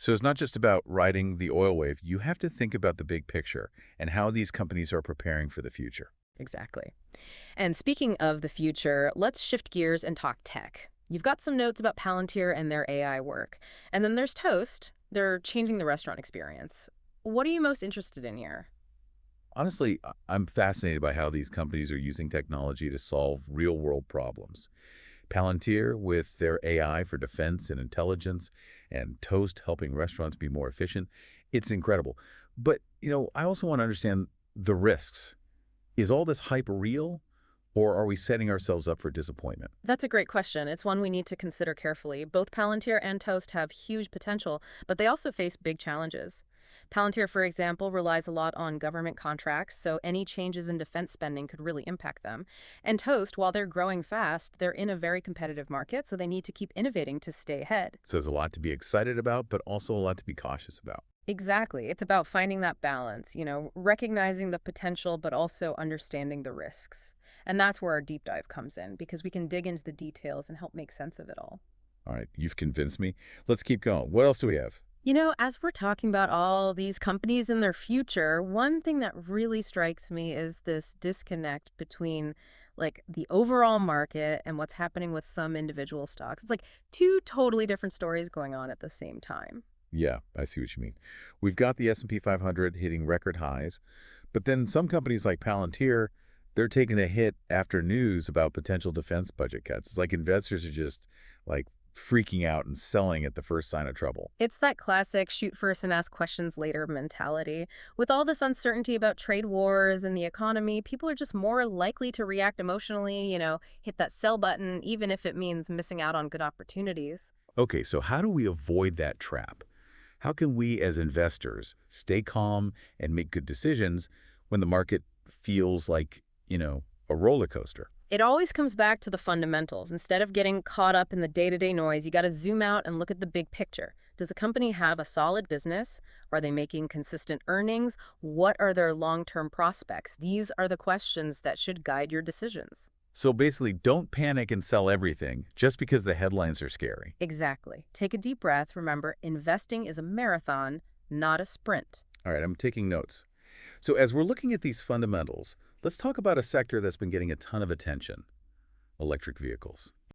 So it's not just about riding the oil wave. You have to think about the big picture and how these companies are preparing for the future. Exactly. And speaking of the future, let's shift gears and talk tech. You've got some notes about Palantir and their AI work. And then there's Toast. They're changing the restaurant experience. What are you most interested in here? Honestly, I'm fascinated by how these companies are using technology to solve real-world problems. Palantir with their AI for defense and intelligence, and Toast helping restaurants be more efficient. It's incredible. But, I also want to understand the risks. Is all this hype real, or are we setting ourselves up for disappointment? That's a great question. It's one we need to consider carefully. Both Palantir and Toast have huge potential, but they also face big challenges. Palantir, for example, relies a lot on government contracts, so any changes in defense spending could really impact them. And Toast, while they're growing fast, they're in a very competitive market, so they need to keep innovating to stay ahead. So there's a lot to be excited about, but also a lot to be cautious about. Exactly. It's about finding that balance, recognizing the potential, but also understanding the risks. And that's where our deep dive comes in, because we can dig into the details and help make sense of it all. All right, you've convinced me. Let's keep going. What else do we have? As we're talking about all these companies and their future, one thing that really strikes me is this disconnect between like the overall market and what's happening with some individual stocks. It's like two totally different stories going on at the same time. Yeah, I see what you mean. We've got the S&P 500 hitting record highs, but then some companies like Palantir, they're taking a hit after news about potential defense budget cuts. It's like investors are just like freaking out and selling at the first sign of trouble. It's that classic shoot first and ask questions later mentality. With all this uncertainty about trade wars and the economy, people are just more likely to react emotionally, hit that sell button, even if it means missing out on good opportunities. Okay, so how do we avoid that trap? How can we as investors stay calm and make good decisions when the market feels like, a roller coaster? It always comes back to the fundamentals. Instead of getting caught up in the day-to-day noise, you got to zoom out and look at the big picture. Does the company have a solid business? Are they making consistent earnings? What are their long-term prospects? These are the questions that should guide your decisions. So basically, don't panic and sell everything just because the headlines are scary. Exactly. Take a deep breath. Remember, investing is a marathon, not a sprint. All right, I'm taking notes. So as we're looking at these fundamentals, let's talk about a sector that's been getting a ton of attention, electric vehicles.